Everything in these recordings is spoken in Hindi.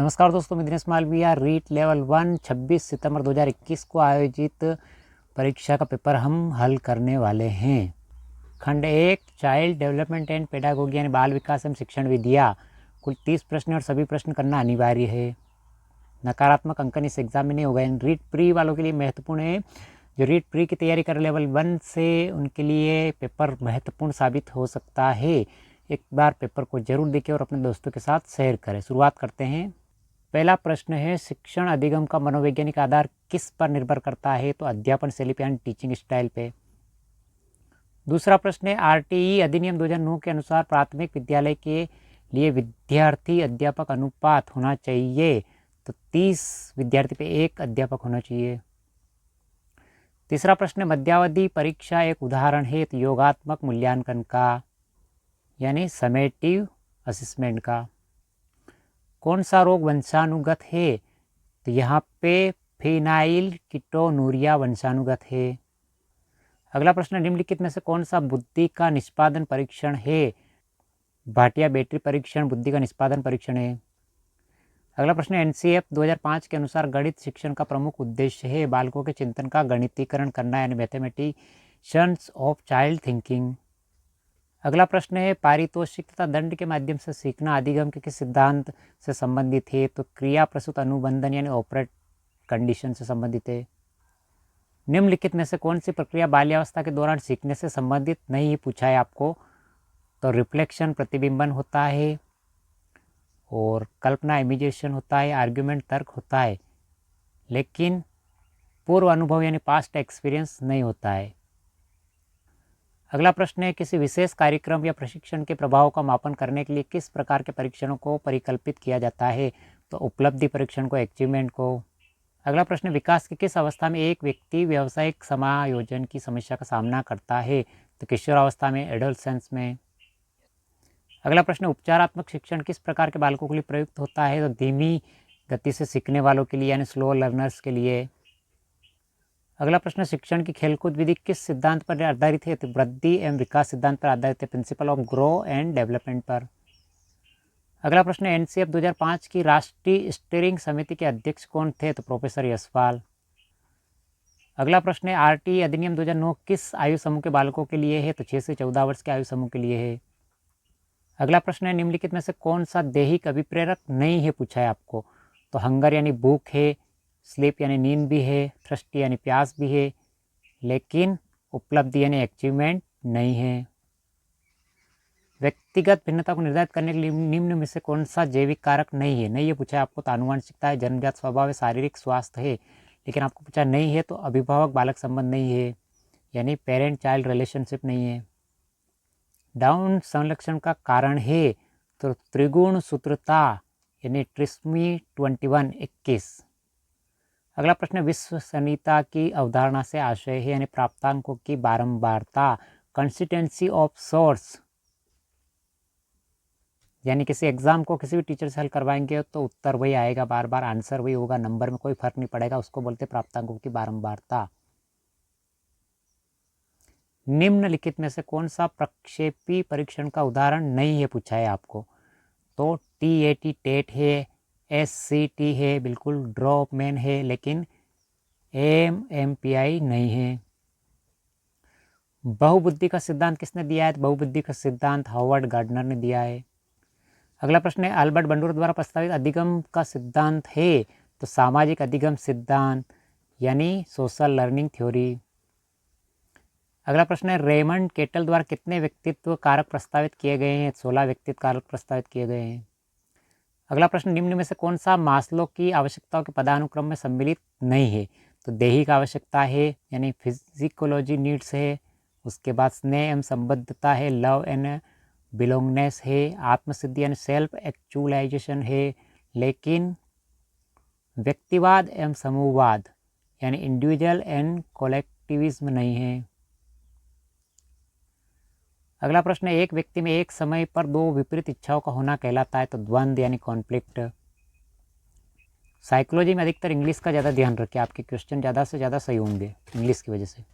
नमस्कार दोस्तों, मैं दिनेश मालविया। रीट लेवल 1 26 सितंबर 2021 को आयोजित परीक्षा का पेपर हम हल करने वाले हैं। खंड 1 चाइल्ड डेवलपमेंट एंड पेडागोगी यानी बाल विकास एवं शिक्षण विधियाँ। कुल 30 प्रश्न और सभी प्रश्न करना अनिवार्य है। नकारात्मक अंकन इस एग्जाम में नहीं होगा। रीट प्री वालों के लिए महत्वपूर्ण है। जो रीट प्री की तैयारी कर लेवल 1 से, उनके लिए पेपर महत्वपूर्ण साबित हो सकता है। एक बार पेपर को जरूर देखें और अपने दोस्तों के साथ शेयर करें। शुरुआत करते हैं। पहला प्रश्न है, शिक्षण अधिगम का मनोवैज्ञानिक आधार किस पर निर्भर करता है? तो अध्यापन शैली पे यानी टीचिंग स्टाइल पे। दूसरा प्रश्न है, आरटीई अधिनियम 2009 के अनुसार प्राथमिक विद्यालय के लिए विद्यार्थी अध्यापक अनुपात होना चाहिए, तो 30 विद्यार्थी पे 1 अध्यापक होना चाहिए। तीसरा प्रश्न, मध्यावधि परीक्षा एक उदाहरण है तो योगात्मक मूल्यांकन का यानी समेटिव असेसमेंट का। कौन सा रोग वंशानुगत है? तो यहाँ पे फिनाइल कीटोनूरिया वंशानुगत है। अगला प्रश्न, निम्नलिखित में से कौन सा बुद्धि का निष्पादन परीक्षण है? भाटिया बैटरी परीक्षण बुद्धि का निष्पादन परीक्षण है। अगला प्रश्न, एनसीएफ 2005 के अनुसार गणित शिक्षण का प्रमुख उद्देश्य है बालकों के चिंतन का गणितीकरण करना यानी मैथमेटिशियंस ऑफ चाइल्ड थिंकिंग। अगला प्रश्न है, पारितोषिक तथा दंड के माध्यम से सीखना अधिगम के किस सिद्धांत से संबंधित है? तो क्रिया प्रसूत अनुबंधन यानी ऑपरेट कंडीशन से संबंधित है। निम्नलिखित में से कौन सी प्रक्रिया बाल्यावस्था के दौरान सीखने से संबंधित नहीं पूछा है आपको? तो रिफ्लेक्शन प्रतिबिंबन होता है, और कल्पना इमेजिनेशन होता है, आर्ग्यूमेंट तर्क होता है, लेकिन पूर्व अनुभव यानी पास्ट एक्सपीरियंस नहीं होता है। अगला प्रश्न है, किसी विशेष कार्यक्रम या प्रशिक्षण के प्रभाव का मापन करने के लिए किस प्रकार के परीक्षणों को परिकल्पित किया जाता है? तो उपलब्धि परीक्षण को, अचीवमेंट को। अगला प्रश्न, विकास की किस अवस्था में एक व्यक्ति व्यावसायिक समायोजन की समस्या का सामना करता है? तो किशोरावस्था में, एडोलसेंस में। अगला प्रश्न, उपचारात्मक शिक्षण किस प्रकार के बालकों के लिए प्रयुक्त होता है? तो धीमी गति से सीखने वालों के लिए यानी स्लो लर्नर्स के लिए। अगला प्रश्न, शिक्षण की खेलकूद विधि किस सिद्धांत पर आधारित है? तो वृद्धि एवं विकास सिद्धांत पर आधारित है, principle of grow and development पर। अगला प्रश्न, एनसीएफ 2005 की राष्ट्रीय स्टीयरिंग समिति के अध्यक्ष कौन थे? तो प्रोफेसर यशपाल। अगला प्रश्न है, आरटीई अधिनियम 2009 किस आयु समूह के बालकों के लिए है? तो 6 से 14 वर्ष के आयु समूह के लिए है। अगला प्रश्न है, निम्नलिखित में से कौन सा दैहिक अभिप्रेरक नहीं है पूछा है आपको? तो हंगर यानी भूख है, स्लीप यानी नींद भी है, थ्रस्टी यानी प्यास भी है, लेकिन उपलब्धि यानी अचीवमेंट नहीं है। व्यक्तिगत भिन्नता को निर्धारित करने के लिए निम्न में से कौन सा जैविक कारक नहीं है? नहीं ये पूछा है आपको तो आनुवंशिकता है, जन्मजात स्वभाव है, शारीरिक स्वास्थ्य है, लेकिन आपको पूछा नहीं है तो अभिभावक बालक संबंध नहीं है, यानी पेरेंट चाइल्ड रिलेशनशिप नहीं है। डाउन संलक्षण का कारण है तो त्रिगुण सूत्रता यानी ट्रिस्मी 21 अगला प्रश्न, विश्वसनीयता की अवधारणा से आशय है यानी प्राप्तांकों की बारंबारता, कंसिस्टेंसी ऑफ सोर्स, यानी किसी एग्जाम को किसी भी टीचर से हल करवाएंगे तो उत्तर वही आएगा, बार बार आंसर वही होगा, नंबर में कोई फर्क नहीं पड़ेगा, उसको बोलते प्राप्तांकों की बारंबारता। निम्नलिखित में से कौन सा प्रक्षेपी परीक्षण का उदाहरण नहीं है पूछा है आपको? तो टीएटी टेट है, एससीटी है, बिल्कुल ड्रॉपमैन है, लेकिन एमएमपीआई नहीं है। बहुबुद्धि का सिद्धांत किसने दिया है? बहुबुद्धि का सिद्धांत हार्वर्ड गार्डनर ने दिया है। अगला प्रश्न है, अल्बर्ट बंडूरा द्वारा प्रस्तावित अधिगम का सिद्धांत है? तो सामाजिक अधिगम सिद्धांत यानी सोशल लर्निंग थ्योरी। अगला प्रश्न है, रेमंड केटल द्वारा कितने व्यक्तित्व कारक प्रस्तावित किए गए हैं? 16 व्यक्तित्व कारक प्रस्तावित किए गए हैं। अगला प्रश्न, निम्न में से कौन सा मास्लो की आवश्यकताओं के पदानुक्रम में सम्मिलित नहीं है? तो दैहिक आवश्यकता है यानी फिजिकोलॉजी नीड्स है, उसके बाद स्नेह एवं संबद्धता है, लव एंड बिलोंगनेस है, आत्मसिद्धि यानी सेल्फ एक्चुअलाइजेशन है, लेकिन व्यक्तिवाद एवं समूहवाद यानी इंडिविजुअल एंड कोलेक्टिविज्म नहीं है। अगला प्रश्न है, एक व्यक्ति में एक समय पर 2 विपरीत इच्छाओं का होना कहलाता है? तो द्वंद्व यानी कॉन्फ्लिक्ट। साइकोलॉजी में अधिकतर इंग्लिश का ज़्यादा ध्यान रखिए, आपके क्वेश्चन ज़्यादा से ज़्यादा सही होंगे इंग्लिश की वजह से।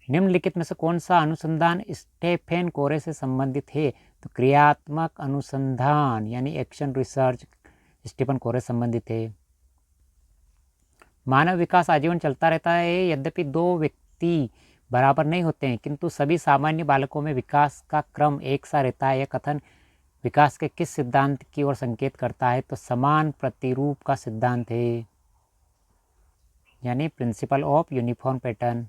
निम्नलिखित में से कौन सा अनुसंधान स्टेफेन कोरे से संबंधित है? तो क्रियात्मक अनुसंधान यानी एक्शन रिसर्च, स्टीफन कोरे संबंधित है। मानव विकास आजीवन चलता रहता है, यद्यपि दो व्यक्ति बराबर नहीं होते हैं, किंतु सभी सामान्य बालकों में विकास का क्रम एक सा रहता है। यह कथन विकास के किस सिद्धांत की ओर संकेत करता है? तो समान प्रतिरूप का सिद्धांत है, यानी प्रिंसिपल ऑफ यूनिफॉर्म पैटर्न।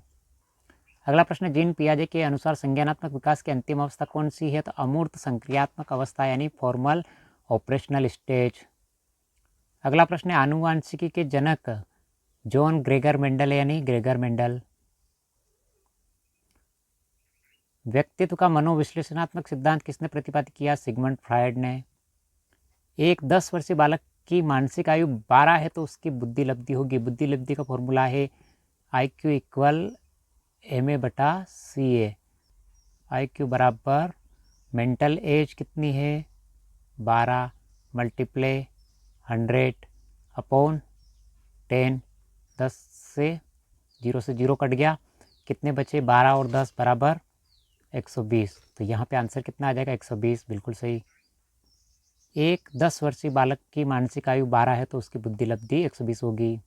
अगला प्रश्न, जीन पियाजे के अनुसार संज्ञानात्मक विकास की अंतिम अवस्था कौन सी है? तो अमूर्त संक्रियात्मक अवस्था, यानी फॉर्मल ऑपरेशनल स्टेज। अगला प्रश्न है, आनुवांशिकी के जनक जॉन ग्रेगर मेंडल, यानी ग्रेगर मेंडल। व्यक्तित्व का मनोविश्लेषणात्मक सिद्धांत किसने प्रतिपादित किया? सिगमंड फ्रायड ने। एक 10 वर्षीय बालक की मानसिक आयु 12 है तो उसकी बुद्धि लब्धि होगी। बुद्धि लब्धि का फॉर्मूला है IQ इक्वल MA/CA। IQ बराबर मेंटल एज कितनी है? 12 मल्टीप्ले 100 अपॉन 10। 10 से 0 कट गया, कितने बचे? 12 और 10 बराबर 120। तो यहाँ पे आंसर कितना आ जाएगा? 120, बिल्कुल सही। एक 10 वर्षीय बालक की मानसिक आयु 12 है तो उसकी बुद्धि लब्धि 120 होगी।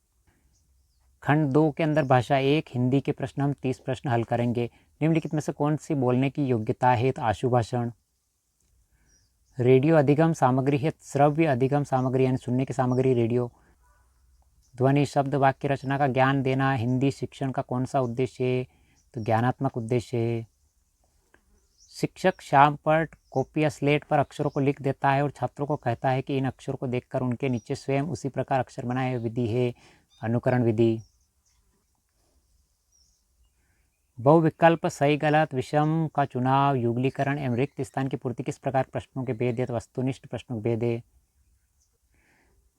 खंड 2 के अंदर भाषा 1 हिंदी के प्रश्न हम 30 प्रश्न हल करेंगे। निम्नलिखित में से कौन सी बोलने की योग्यता है? तो आशु भाषण। रेडियो अधिगम सामग्री है श्रव्य अधिगम सामग्री, यानी सुनने की सामग्री रेडियो। ध्वनि शब्द वाक्य रचना का ज्ञान देना हिंदी शिक्षण का कौन सा उद्देश्य है? तो ज्ञानात्मक उद्देश्य है। शिक्षक शाम पर कॉपी या स्लेट पर अक्षरों को लिख देता है और छात्रों को कहता है कि इन अक्षरों को देखकर उनके नीचे स्वयं उसी प्रकार अक्षर बनाए। यह विधि है अनुकरण विधि। बहुविकल्प सही गलत विषम का चुनाव युगलीकरण एवं रिक्त स्थान की पूर्ति किस प्रकार प्रश्नों के भेद है? तो वस्तुनिष्ठ प्रश्नों के भेद है।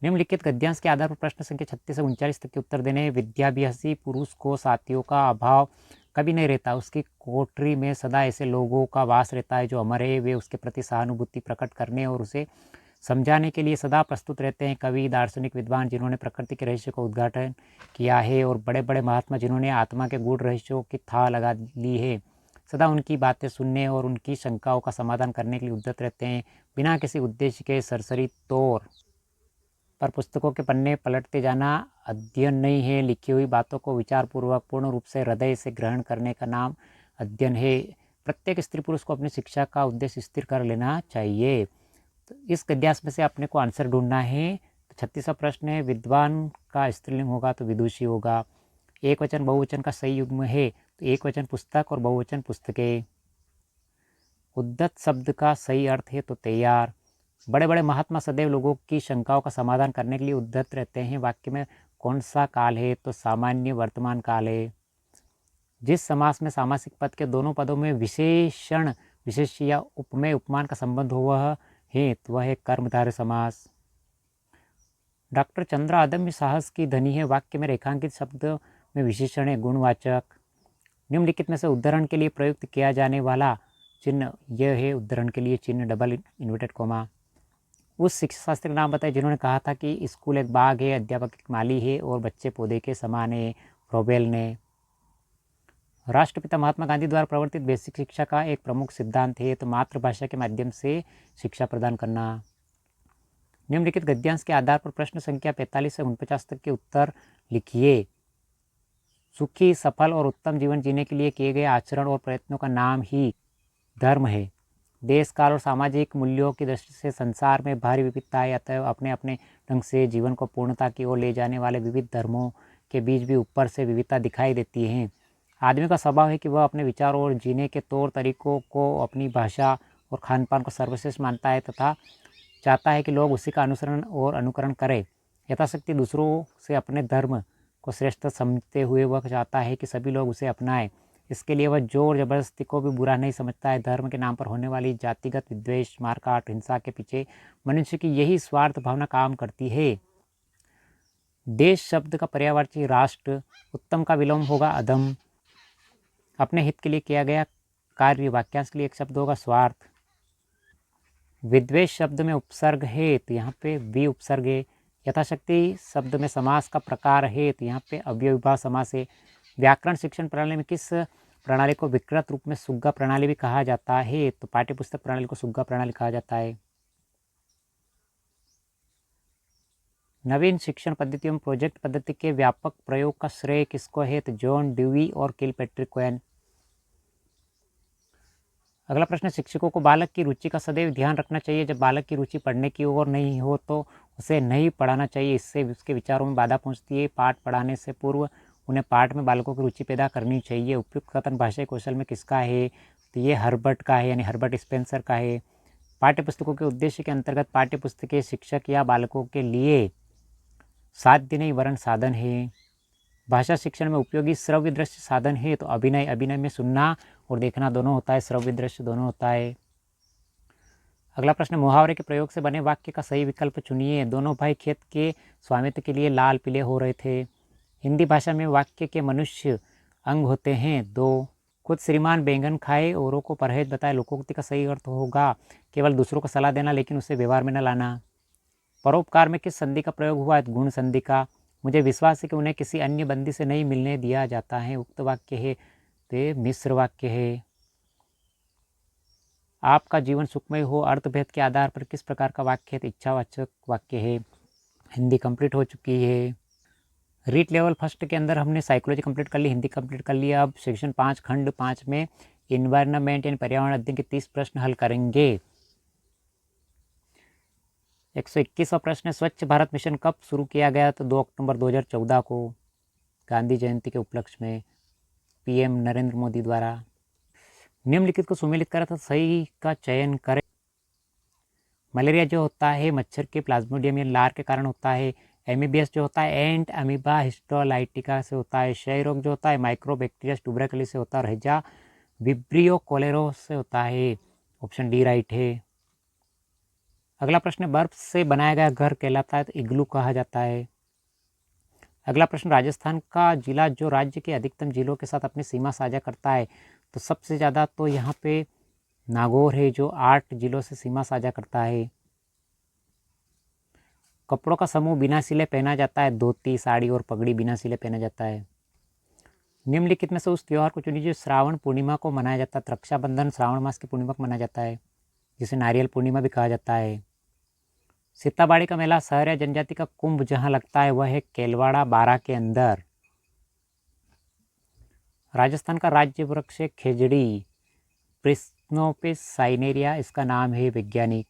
निम्नलिखित गद्यांश के आधार पर प्रश्न संख्या 36 से 39 तक के उत्तर देने। विद्याभ्यासी पुरुष को साथियों का अभाव कभी नहीं रहता, उसकी कोठरी में सदा ऐसे लोगों का वास रहता है जो अमर है। वे उसके प्रति सहानुभूति प्रकट करने और उसे समझाने के लिए सदा प्रस्तुत रहते हैं। कवि, दार्शनिक, विद्वान जिन्होंने प्रकृति के रहस्य को उद्घाटन किया है और बड़े बड़े महात्मा जिन्होंने आत्मा के गूढ़ रहस्यों की था लगा ली है, सदा उनकी बातें सुनने और उनकी शंकाओं का समाधान करने के लिए उद्यत रहते हैं। बिना किसी उद्देश्य के सरसरी तौर पर पुस्तकों के पन्ने पलटते जाना अध्ययन नहीं है। लिखी हुई बातों को विचारपूर्वक पूर्ण रूप से हृदय से ग्रहण करने का नाम अध्ययन है। प्रत्येक स्त्री पुरुष को अपनी शिक्षा का उद्देश्य स्थिर कर लेना चाहिए। तो इस गद्यांश में से अपने को आंसर ढूंढना है। तो 36वां प्रश्न है, विद्वान का स्त्रीलिंग होगा तो विदुषी होगा। एक वचन बहुवचन का सही युग्म है तो एक वचन पुस्तक और बहुवचन पुस्तकें। उद्दत शब्द का सही अर्थ है तो तैयार। बड़े बड़े महात्मा सदैव लोगों की शंकाओं का समाधान करने के लिए उद्यत रहते हैं। वाक्य में कौन सा काल है? तो सामान्य वर्तमान काल है। जिस समास में सामासिक पद के दोनों पदों में विशेषण विशेष्य या उपमेय उपमान का संबंध हो वह है तो वह है कर्मधारय समास। डॉक्टर चंद्रा अदम्य साहस की धनी है। वाक्य में रेखांकित शब्द में विशेषण है गुणवाचक। निम्नलिखित में से उद्धरण के लिए प्रयुक्त किया जाने वाला चिन्ह यह है उद्धरण के लिए चिन्ह डबल इन्वर्टेड कोमा। उस शिक्षा शास्त्री का नाम बताए जिन्होंने कहा था कि स्कूल एक बाग है, अध्यापक एक माली है और बच्चे पौधे के समान है। फ्रोबेल ने। राष्ट्रपिता महात्मा गांधी द्वारा प्रवर्तित बेसिक शिक्षा का एक प्रमुख सिद्धांत है तो मातृभाषा के माध्यम से शिक्षा प्रदान करना। निम्नलिखित गद्यांश के आधार पर प्रश्न संख्या 45 से 49 तक के उत्तर लिखिए। सुखी, सफल और उत्तम जीवन जीने के लिए किए गए आचरण और प्रयत्नों का नाम ही धर्म है। देश काल और सामाजिक मूल्यों की दृष्टि से संसार में भारी विविधता है, अतः अपने अपने ढंग से जीवन को पूर्णता की ओर ले जाने वाले विविध धर्मों के बीच भी ऊपर से विविधता दिखाई देती है। आदमी का स्वभाव है कि वह अपने विचारों और जीने के तौर तरीकों को, अपनी भाषा और खान पान को सर्वश्रेष्ठ मानता है तथा चाहता है कि लोग उसी का अनुसरण और अनुकरण करें। यथाशक्ति दूसरों से अपने धर्म को श्रेष्ठ समझते हुए वह चाहता है कि सभी लोग उसे अपनाएं। इसके लिए वह जोर जबरदस्ती को भी बुरा नहीं समझता है। धर्म के नाम पर होने वाली जातिगत विद्वेष, मारकाट, हिंसा के पीछे मनुष्य की यही स्वार्थ भावना काम करती है। देश शब्द का पर्यायवाची राष्ट्र, उत्तम का विलोम होगा अधम। अपने हित के लिए किया गया कार्य, वाक्यांश के लिए एक शब्द होगा स्वार्थ। विद्वेष शब्द में उपसर्ग है तो यहाँ पे वि उपसर्ग है। यथाशक्ति शब्द में समास का प्रकार है तो यहाँ पे अव्ययीभाव समास है। व्याकरण शिक्षण प्रणाली में किस प्रणाली को विकृत रूप में सुग्गा प्रणाली भी कहा जाता है? तो पाठ्यपुस्तक प्रणाली को सुग्गा प्रणाली कहा जाता है। नवीन शिक्षण पद्धतियों में प्रोजेक्ट पद्धति के व्यापक प्रयोग का श्रेय किसको है? तो जॉन ड्यूई और किलपैट्रिक कोहेन। अगला प्रश्न, शिक्षकों को बालक की रुचि का सदैव ध्यान रखना चाहिए। जब बालक की रुचि पढ़ने की ओर नहीं हो तो उसे नहीं पढ़ाना चाहिए, इससे उसके विचारों में बाधा पहुंचती है। पाठ पढ़ाने से पूर्व उन्हें पाठ में बालकों की रुचि पैदा करनी चाहिए। उपयुक्त कथन भाषाई कौशल में किसका है? तो ये हर्बर्ट का है, यानी हर्बर्ट स्पेंसर का है। पाठ्यपुस्तकों के उद्देश्य के अंतर्गत पाठ्यपुस्तकें शिक्षक या बालकों के लिए साध्य नहीं वरन साधन है। भाषा शिक्षण में उपयोगी श्रव्य दृश्य साधन है। तो अभिनय में सुनना और देखना दोनों होता है, श्रव्य दृश्य दोनों होता है। अगला प्रश्न, मुहावरे के प्रयोग से बने वाक्य का सही विकल्प चुनिए। दोनों भाई खेत के स्वामित्व के लिए लाल पीले हो रहे थे। हिंदी भाषा में वाक्य के मनुष्य अंग होते हैं 2। खुद श्रीमान बैंगन खाए औरों को परहेज बताए। लोकोक्ति का सही अर्थ होगा केवल दूसरों को सलाह देना लेकिन उसे व्यवहार में न लाना। परोपकार में किस संधि का प्रयोग हुआ है? गुण संधि का। मुझे विश्वास है कि उन्हें किसी अन्य बंदी से नहीं मिलने दिया जाता है। उक्त वाक्य है, तो मिश्र वाक्य है। आपका जीवन सुखमय हो अर्थभेद के आधार पर किस प्रकार का वाक्य है? तो इच्छावाचक वाक्य है। हिंदी कंप्लीट हो चुकी है। रीट लेवल फर्स्ट के अंदर हमने साइकोलॉजी कंप्लीट कर ली, हिंदी कंप्लीट कर लिया। अब सेक्शन 5 खंड 5 में इन्वायरमेंट यानी पर्यावरण अध्ययन के 30 प्रश्न हल करेंगे। 121वां प्रश्न, स्वच्छ भारत मिशन कब शुरू किया गया? तो 2 अक्टूबर 2014 को गांधी जयंती के उपलक्ष्य में पीएम नरेंद्र मोदी द्वारा। निम्नलिखित को सुमेलित करें तो सही का चयन करें। मलेरिया जो होता है मच्छर के प्लाज्मोडियम या लार के कारण होता है। एमीबियस जो होता है एंट अमीबा हिस्टोलाइटिका से होता है। क्षय रोग जो होता है माइक्रोबैक्टीरिया ट्यूबरकुलोसिस से होता है। और हैजा विब्रियो कोलेरो से होता है। ऑप्शन डी राइट है। अगला प्रश्न, बर्फ से बनाया गया घर कहलाता है तो इग्लू कहा जाता है। अगला प्रश्न, राजस्थान का जिला जो राज्य के अधिकतम जिलों के साथ अपनी सीमा साझा करता है तो सबसे ज़्यादा तो यहाँ पे नागौर है जो 8 जिलों से सीमा साझा करता है। कपड़ों का समूह बिना सिले पहना जाता है। धोती साड़ी और पगड़ी बिना सिले पहना जाता है। निम्नलिखित में से उस त्यौहार को चुनिए जो श्रावण पूर्णिमा को मनाया जाता है। तो रक्षाबंधन श्रावण मास की पूर्णिमा को मनाया जाता है जिसे नारियल पूर्णिमा भी कहा जाता है। सीताबाड़ी का मेला शहर या जनजाति का कुंभ जहाँ लगता है वह है केलवाड़ा बारा के अंदर। राजस्थान का राज्य वृक्ष है खेजड़ी प्रिस्नोपिस साइनेरिया, इसका नाम है वैज्ञानिक।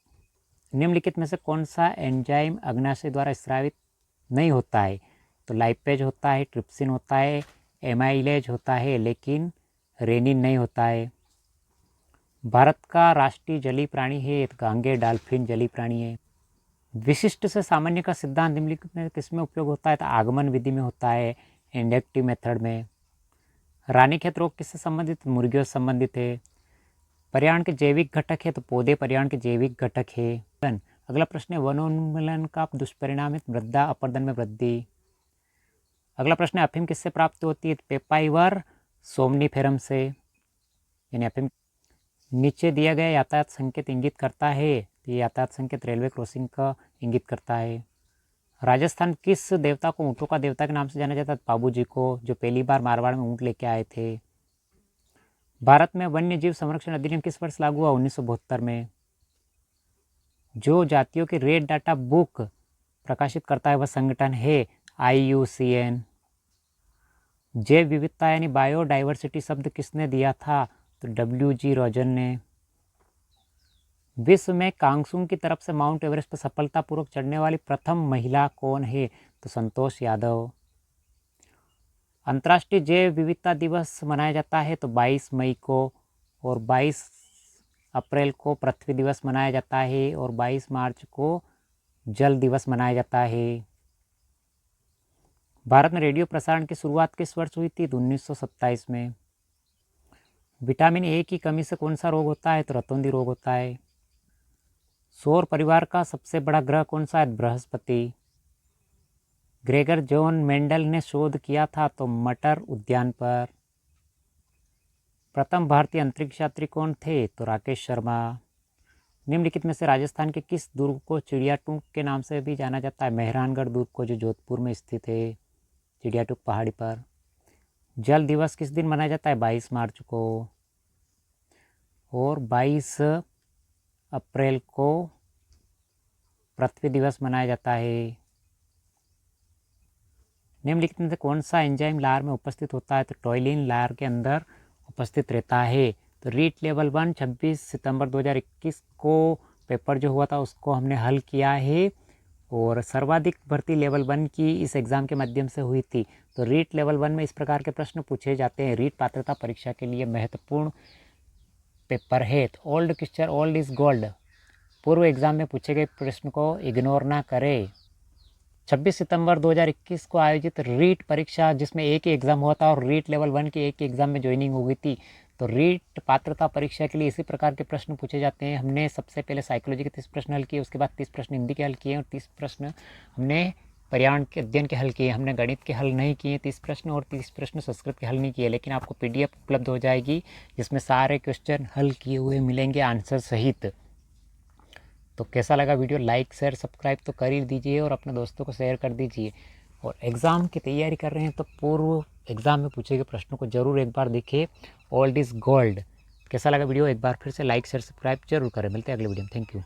निम्नलिखित में से कौन सा एंजाइम अग्नाशय द्वारा स्रावित नहीं होता है? तो लाइपेज होता है, ट्रिप्सिन होता है, एमाइलेज होता है, लेकिन रेनिन नहीं होता है। भारत का राष्ट्रीय जलीय प्राणी है गांगे डॉल्फिन जलीय प्राणी है। विशिष्ट से सामान्य का सिद्धांत निम्नलिखित में किसमें उपयोग होता है? तो आगमन विधि में होता है, इंडक्टिव मेथड में। रानीखेत रोग किससे संबंधित? मुर्गियों से संबंधित है। पर्यावरण के जैविक घटक है तो पौधे पर्यावरण के जैविक घटक है। अगला प्रश्न है, वनोन्मूलन का दुष्परिणाम है मृदा अपरदन में वृद्धि। अगला प्रश्न है, अफीम किससे प्राप्त होती है? पेपाइवर सोमनीफेरम से, यानी अफीम। नीचे दिया गया यातायात संकेत इंगित करता है, तो ये यातायात संकेत रेलवे क्रॉसिंग का इंगित करता है। राजस्थान किस देवता को ऊँटों का देवता के नाम से जाना जाता है? बाबू जी को, जो पहली बार मारवाड़ में ऊँट लेके आए थे। भारत में वन्य जीव संरक्षण अधिनियम किस वर्ष लागू हुआ? 1972 में। जो जातियों की रेड डाटा बुक प्रकाशित करता है वह संगठन है IUCN। जैव विविधता यानी बायोडाइवर्सिटी शब्द किसने दिया था? तो WG रोजन ने। विश्व में कांगसुंग की तरफ से माउंट एवरेस्ट पर सफलतापूर्वक चढ़ने वाली प्रथम महिला कौन है? तो संतोष यादव। अंतर्राष्ट्रीय जैव विविधता दिवस मनाया जाता है तो 22 मई को, और 22 अप्रैल को पृथ्वी दिवस मनाया जाता है, और 22 मार्च को जल दिवस मनाया जाता है। भारत में रेडियो प्रसारण की शुरुआत किस वर्ष हुई थी? तो 1927 में। विटामिन ए की कमी से कौन सा रोग होता है? तो रतौंधी रोग होता है। सौर परिवार का सबसे बड़ा ग्रह कौन सा है? बृहस्पति। ग्रेगर जॉन मेंडल ने शोध किया था तो मटर उद्यान पर। प्रथम भारतीय अंतरिक्ष यात्री कौन थे? तो राकेश शर्मा। निम्नलिखित में से राजस्थान के किस दुर्ग को चिड़ियाटूक के नाम से भी जाना जाता है? मेहरानगढ़ दुर्ग को, जो जोधपुर में स्थित है चिड़ियाटूक पहाड़ी पर। जल दिवस किस दिन मनाया जाता है? 22 मार्च को। और 22 अप्रैल को पृथ्वी दिवस मनाया जाता है। निम्नलिखित में से कौन सा एंजाइम लार में उपस्थित होता है? तो टॉयलिन लार के अंदर उपस्थित रहता है। तो रीट लेवल 1 26 सितंबर 2021 को पेपर जो हुआ था उसको हमने हल किया है और सर्वाधिक भर्ती लेवल 1 की इस एग्ज़ाम के माध्यम से हुई थी। तो रीट लेवल 1 में इस प्रकार के प्रश्न पूछे जाते हैं। रीट पात्रता परीक्षा के लिए महत्वपूर्ण पेपर है। तो old question old is gold, पूर्व एग्ज़ाम में पूछे गए प्रश्न को इग्नोर ना करें। 26 सितंबर 2021 को आयोजित रीट परीक्षा जिसमें एक ही एग्ज़ाम हुआ था और रीट लेवल 1 की एक ही एग्ज़ाम में ज्वाइनिंग हो गई थी। तो रीट पात्रता परीक्षा के लिए इसी प्रकार के प्रश्न पूछे जाते हैं। हमने सबसे पहले साइकोलॉजी के 30 प्रश्न हल किए, उसके बाद 30 प्रश्न हिंदी के हल किए और 30 प्रश्न हमने पर्यावरण के अध्ययन के हल किए। हमने गणित के हल नहीं किए 30 प्रश्न और 30 प्रश्न संस्कृत के हल नहीं किए, लेकिन आपको PDF उपलब्ध हो जाएगी जिसमें सारे क्वेश्चन हल किए हुए मिलेंगे आंसर सहित। तो कैसा लगा वीडियो? लाइक शेयर सब्सक्राइब तो कर ही दीजिए और अपने दोस्तों को शेयर कर दीजिए। और एग्ज़ाम की तैयारी कर रहे हैं तो पूर्व एग्ज़ाम में पूछे गए प्रश्नों को ज़रूर एक बार देखिए। Old is gold. कैसा लगा वीडियो? एक बार फिर से लाइक शेयर सब्सक्राइब जरूर करें। मिलते हैं अगले वीडियो में। Thank you.